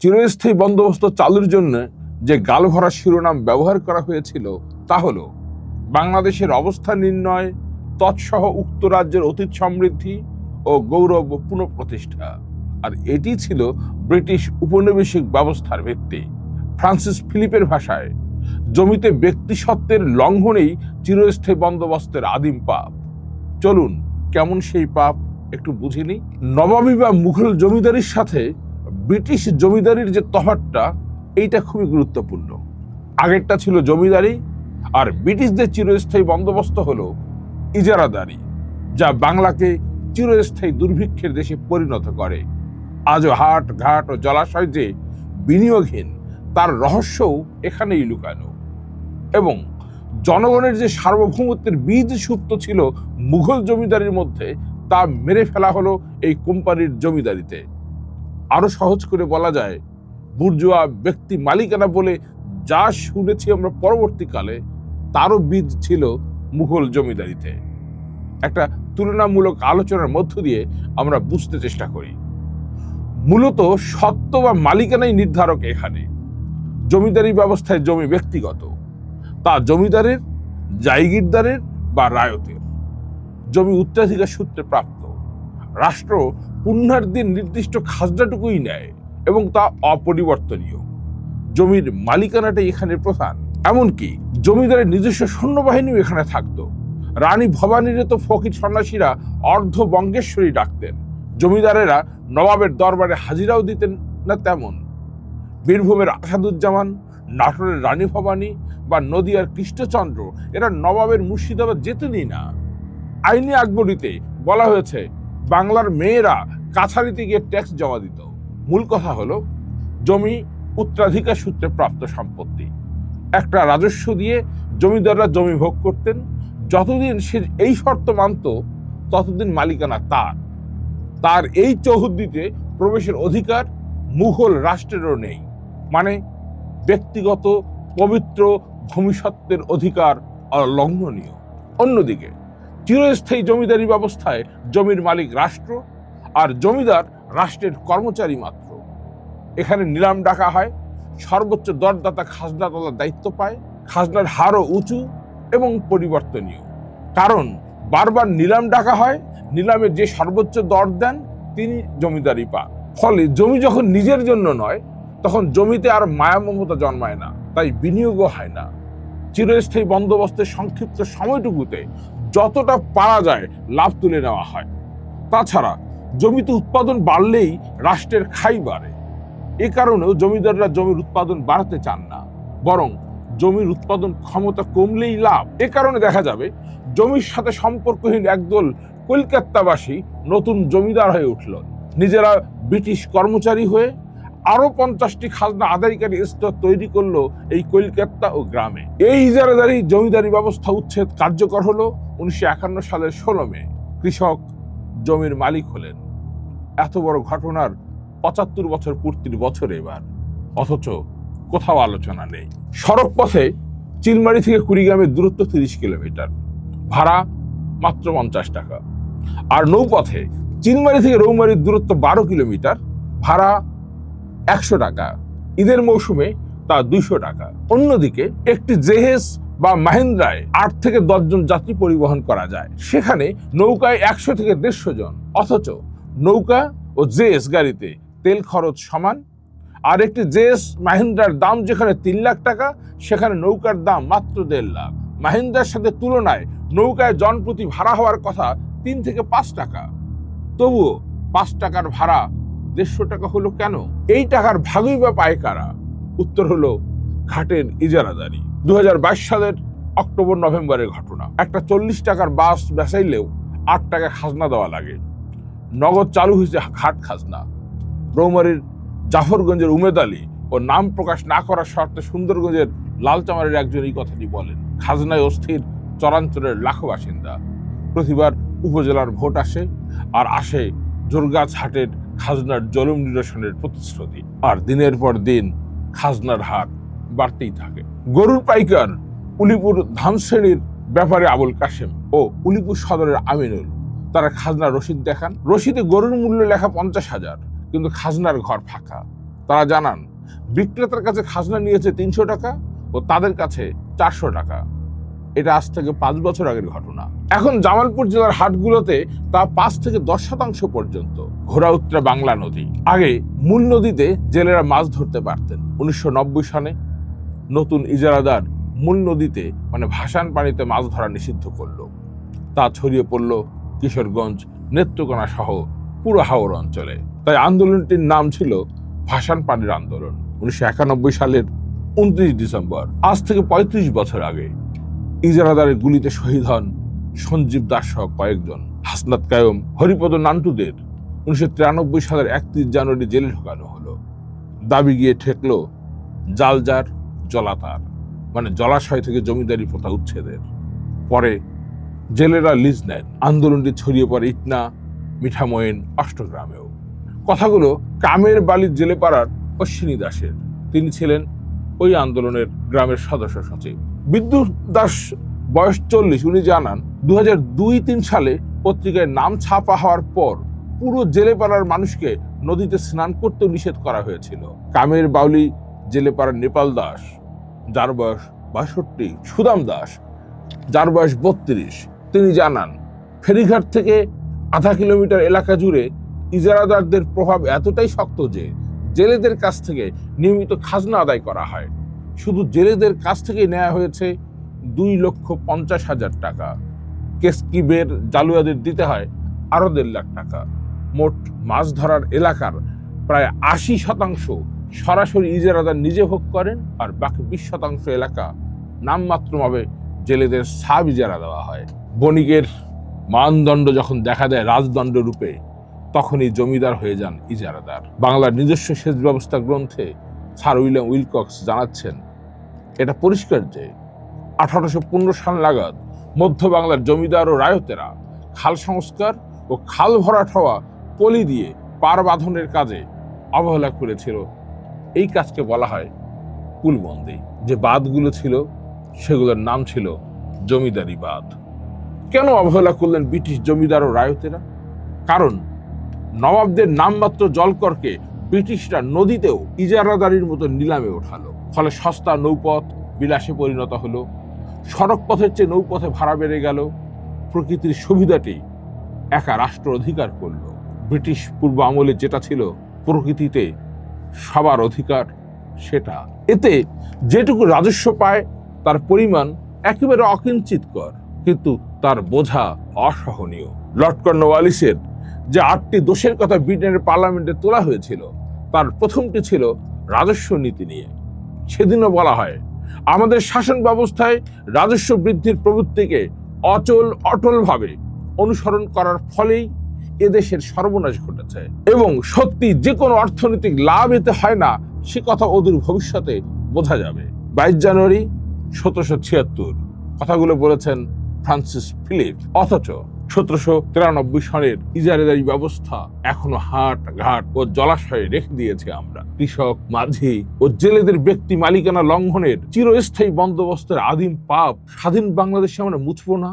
চিরস্থায়ী বন্দোবস্ত চালুর জন্য যে গালভরা শিরোনাম ব্যবহার করা হয়েছিল তা হল বাংলাদেশের অবস্থান নির্ণয়, তৎসহ উক্ত রাজ্যের অতীত সমৃদ্ধি ও গৌরব পুনঃপ্রতিষ্ঠা। আর এটি ছিল ব্রিটিশ উপনিবেশিক ব্যবস্থার ভিত্তি। ফ্রান্সিস ফিলিপের ভাষায়, জমিতে ব্যক্তিসত্ত্বের লঙ্ঘনেই চিরস্থায়ী বন্দোবস্তের আদিম পাপ। চলুন কেমন সেই পাপ একটু বুঝে নিই। নবাবী বা মুঘল জমিদারির সাথে ব্রিটিশ জমিদারির যে তফাৎটা, এইটা খুবই গুরুত্বপূর্ণ। আগেরটা ছিল জমিদারি, আর ব্রিটিশদের চিরস্থায়ী বন্দোবস্ত হলো ইজারাদারি, যা বাংলাকে চিরস্থায়ী দুর্ভিক্ষের দেশে পরিণত করে। আজও হাট ঘাট ও জলাশয় যে বিনিয়োগহীন, তার রহস্যও এখানেই লুকানো। এবং জনগণের যে সার্বভৌমত্বের বীজ সুপ্ত ছিল মুঘল জমিদারির মধ্যে, তা মেরে ফেলা হলো এই কোম্পানির জমিদারিতে। আরো সহজ করে বলা যায়, বুর্জোয়া ব্যক্তি মালিকানা বলে যা শুনেছি আমরা পরবর্তীকালে, তারও বীজ ছিল মুঘল জমিদারিতে। একটা তুলনামূলক আলোচনার মধ্য দিয়ে আমরা বুঝতে চেষ্টা করি। মূলত সত্ত্ব বা মালিকানাই নির্ধারক এখানে। জমিদারি ব্যবস্থায় জমি ব্যক্তিগত, তা জমিদারের, জায়গিরদারের বা রায়তের। জমি উত্তরাধিকার সূত্রে প্রাপ্ত। রাষ্ট্র পুণ্যার্থীর নির্দিষ্ট খাজনাটুকুই নেয় এবং তা অপরিবর্তনীয়। জমির মালিকানাটাই এখানে প্রধান। এমনকি জমিদারের নিজস্ব সৈন্যবাহিনীও এখানে থাকতো। রানী ভবানীর তো ফকির সন্ন্যাসীরা অর্ধ বঙ্গেশ্বরী ডাকতেন। জমিদারেরা নবাবের দরবারে হাজিরাও দিতেন না তেমন। বীরভূমের আসাদুজ্জামান, নাটোরের রানী ভবানী বা নদিয়ার কৃষ্ণচন্দ্র এরা নবাবের মুর্শিদাবাদ যেতেনই না। আইনে আকবরীতে বলা হয়েছে বাংলার মেয়েরা কাছারিতে গিয়ে ট্যাক্স জমা দিত। মূল কথা হলো, জমি উত্তরাধিকার সূত্রে প্রাপ্ত সম্পত্তি। একটা রাজস্ব দিয়ে জমিদাররা জমি ভোগ করতেন। যতদিন সে এই শর্ত মানত, ততদিন মালিকানা তার। তার এই চৌহদ্দিতে প্রবেশের অধিকার মুঘল রাষ্ট্রেরও নেই। মানে ব্যক্তিগত পবিত্র ভূমিসত্ত্বের অধিকার অলঙ্ঘনীয়। অন্যদিকে চিরস্থায়ী জমিদারি ব্যবস্থায় জমির মালিক রাষ্ট্র, আর জমিদার রাষ্ট্রের কর্মচারী মাত্র। এখানে নিলাম ডাকা হয়, সর্বোচ্চ দরদাতা খাজনা তোলার দায়িত্ব পায়। খাজনার হারও উঁচু এবং পরিবর্তনীয়, কারণ বারবার নিলাম ডাকা হয়। নিলামে যে সর্বোচ্চ দর দেন তিনি জমিদারি পান। ফলে জমি যখন নিজের জন্য নয়, তখন জমিতে আর মায়া মমতা জন্মায় না, তাই বিনিয়োগও হয় না। চিরস্থায়ী বন্দোবস্তের সংক্ষিপ্ত সময়টুকুতে যতটা পারা যায় লাভ তুলে নেওয়া হয়। তাছাড়া জমিতে উৎপাদন বাড়লেই রাষ্ট্রের খাই বাড়ে। এ কারণেও জমিদাররা জমির উৎপাদন বাড়াতে চান না, বরং জমির উৎপাদন ক্ষমতা কমলেই লাভ। এ কারণে দেখা যাবে জমির সাথে সম্পর্কহীন একদল কলকাতাবাসী নতুন জমিদার হয়ে উঠল, নিজেরা ব্রিটিশ কর্মচারী হয়ে। আরো 50টি খাজনা আদায়কারী স্তর তৈরি করলো এই কলকাতা ও গ্রামে। এই ইজারাদারি জমিদারি ব্যবস্থা উচ্ছেদ কার্যকর হলো 1951 সালের 16 মে। কৃষক জমির মালিক হলেন। এত বড় ঘটনার 75 বছর পূর্তির বছর এবার, অথচ কোথাও আলোচনা নেই। সড়ক পথে চিলমারি থেকে কুড়িগ্রামের দূরত্ব 30 কিলোমিটার, ভাড়া মাত্র 50 টাকা। আর নৌপথে চিলমারি থেকে রৌমারির দূরত্ব 12 কিলোমিটার, ভাড়া 100 টাকা। ঈদের মৌসুমে তা 200 টাকা। অন্যদিকে একটি জেহেজ বা মাহিন্দ্রায় 8 থেকে 10 জন যাত্রী পরিবহন করা যায়। সেখানে নৌকায় 100 থেকে 150 জন, অথচ নৌকা ও জেএস গাড়িতে তেল খরচ সমান। আর একটি জেএস মাহিন্দ্রার দাম যেখানে 3 লাখ টাকা, সেখানে নৌকার দাম মাত্র 1.5 লাখ। মাহিন্দ্রার সাথে তুলনায় নৌকায় জনপ্রতি ভাড়া হওয়ার কথা 3 থেকে 5 টাকা। তবুও 5 টাকার ভাড়া 150 টাকা হলো কেন? এই টাকার ভাগই বা পায় কারা? উত্তর হলো ঘাটের ইজারাদারি। 2022 সালের অক্টোবর নভেম্বরের ঘটনা। একটা 40 টাকার বাস বেচাইলেও 8 টাকা খাজনা দেওয়া লাগে। নগদ চালু হয়েছে ঘাট খাজনা। রৌমারীর জাফরগঞ্জের উমেদ আলী ও নাম প্রকাশ না করার শর্তে সুন্দরগঞ্জের লালচামারের একজন এই কথাটি বলেন। খাজনায় অস্থির চরাঞ্চলের লাখো বাসিন্দা। প্রতিবার উপজেলার ভোট আসে, আর আসে জোরগাছ হাটের খাজনার জলম নিরসনের প্রতিশ্রুতি। আর দিনের পর দিন খাজনার হার বাড়তেই থাকে। গরুর পাইকার উলিপুর ধামশ্রেণীর ব্যাপারে আবুল কাশেম ও উলিপুর সদরের আমিনুল, তারা খাজনার রসিদ দেখান। রসিদে গরুর মূল্য লেখা 50,000, কিন্তু খাজনার ঘর ফাঁকা। তারা জানান বিক্রেতার কাছে খাজনা নিয়েছে 300 টাকা ও তাদের কাছে 400 টাকা। এটা আজ থেকে 5 বছর আগের ঘটনা। এখন জামালপুর জেলার হাটগুলোতে তা 5 থেকে 10% পর্যন্ত। ঘোড়া উত্তরা বাংলা নদী। আগে মূল নদীতে জেলেরা মাছ ধরতে পারতেন। 1990 সালে নতুন ইজারাদার মূল নদীতে মানে ভাসান পানিতে মাছ ধরা নিষিদ্ধ করলো। তা ছড়িয়ে পড়ল কিশোরগঞ্জ, নেত্রকোনা সহ পুরো হাওড় অঞ্চলে। তাই আন্দোলনটির নাম ছিল ভাসান পানির আন্দোলন। 1991 সালের 29 ডিসেম্বর, আজ থেকে 35 বছর আগে, ইজারাদারের গুলিতে শহীদ হন সঞ্জীব দাস সহ কয়েকজন। হাসনাত কায়ুম, হরিপদ নান্টুদের 1993 সালের 31 জানুয়ারি জেলে ঢোকানো হলো। দাবি গিয়ে ঠেকল জালজার জলাতার মানে জলাশয় থেকে জমিদারি প্রথা উচ্ছেদের। পরে জেলেরা লিজ নেন। আন্দোলনটি ছড়িয়ে পড়ে ইটনা, মিঠামইন, অষ্টগ্রামেও। কথাগুলো কামের বালির জেলেপাড়ার অশ্বিনী দাসের। তিনি ছিলেন ওই আন্দোলনের গ্রামের সদস্য সচিব। বিদ্যুৎ দাস বয়স 40। উনি জানান 2002-03 সালে পত্রিকায় নাম ছাপা হওয়ার পর পুরো জেলেপাড়ার মানুষকে নদীতে স্নান করতে নিষেধ করা হয়েছিল। কামের বাউলি জেলেপাড়ার নেপাল দাস, যার বয়স 62, সুদাম দাস, যার বয়স 32, তিনি জানান ফেরিঘাট থেকে আধা কিলোমিটার এলাকা জুড়ে ইজারাদারদের প্রভাব এতটাই শক্ত যে জেলেদের কাছ থেকে নিয়মিত খাজনা আদায় করা হয়। শুধু জেলেদের কাছ থেকে নেওয়া হয়েছে 2,50,000 টাকা। কেসকিবের জালুয়াদের দিতে হয় আরো 1.5 লাখ টাকা। মোট মাছ ধরার এলাকার প্রায় 80% সরাসরি ইজারাদার নিজে ভোগ করেন, আর বাকি 20% এলাকা নামমাত্রভাবে জেলেদের সাব ইজারা দেওয়া হয়। বণিকের মানদণ্ড যখন দেখা দেয় রাজদণ্ড রূপে, তখনই জমিদার হয়ে যান ইজারাদার। বাংলার নিজস্ব সেচ ব্যবস্থা গ্রন্থে স্যার উইলিয়াম উইলকক্স জানাচ্ছেন, এটা পরিষ্কার যে 1815 সাল নাগাদ মধ্য বাংলার জমিদার ও রায়তেরা খাল সংস্কার ও খাল ভরাট হওয়া পলি দিয়ে পার বাঁধনের কাজে অবহেলা করেছিল। এই কাজকে বলা হয় কুলবন্দি। যে বাঁধগুলো ছিল সেগুলোর নাম ছিল জমিদারি বাঁধ। কেন অবহেলা করলেন ব্রিটিশ জমিদার ও রায়তেরা? কারণ নবাবদের নামমাত্র জলকরকে ব্রিটিশরা নদীতেও ইজারাদারির মতো নিলামে ওঠালো। ফলে সস্তা নৌপথ বিলাসে পরিণত হলো। সড়ক পথের চেয়ে নৌপথে ভাড়া বেড়ে গেল। প্রকৃতির সুবিধাটি একা রাষ্ট্র অধিকার করলো। ব্রিটিশ পূর্ব আমলে যেটা ছিল প্রকৃতিতে সবার অধিকার, সেটা এতে যেটুকু রাজস্ব পায় তার পরিমাণ একেবারে অকিঞ্চিতকর, কিন্তু তার বোঝা অসহনীয়। লর্ড কর্নওয়ালিসের যে 8টি দোষের কথা ব্রিটেনের পার্লামেন্টে তোলা হয়েছিল, তার প্রথমটি ছিল রাজস্ব নীতি নিয়ে। সেদিনও বলা হয়, আমাদের শাসন ব্যবস্থায় রাজস্ব বৃদ্ধির প্রবৃত্তিকে অটলভাবে অনুসরণ করার ফলেই এদেশের সর্বনাশ ঘটেছে এবং সত্যি যে কোনো অর্থনৈতিক লাভ এতে হয় না, সে কথা অদূর ভবিষ্যতে বোঝা যাবে। 22 জানুয়ারি 1776 কথাগুলো বলেছেন ফ্রান্সিস ফিলিপ। অথচ 1793 সনের ইজারাদারি ব্যবস্থা এখনো হাট ঘাট ও জলাশয়ে রেখে দিয়েছে আমরা। কৃষক, মাঝি ও জেলেদের ব্যক্তি মালিকানা লঙ্ঘনের চিরস্থায়ী বন্দোবস্তের আদিম পাপ স্বাধীন বাংলাদেশে আমরা মুছবো না।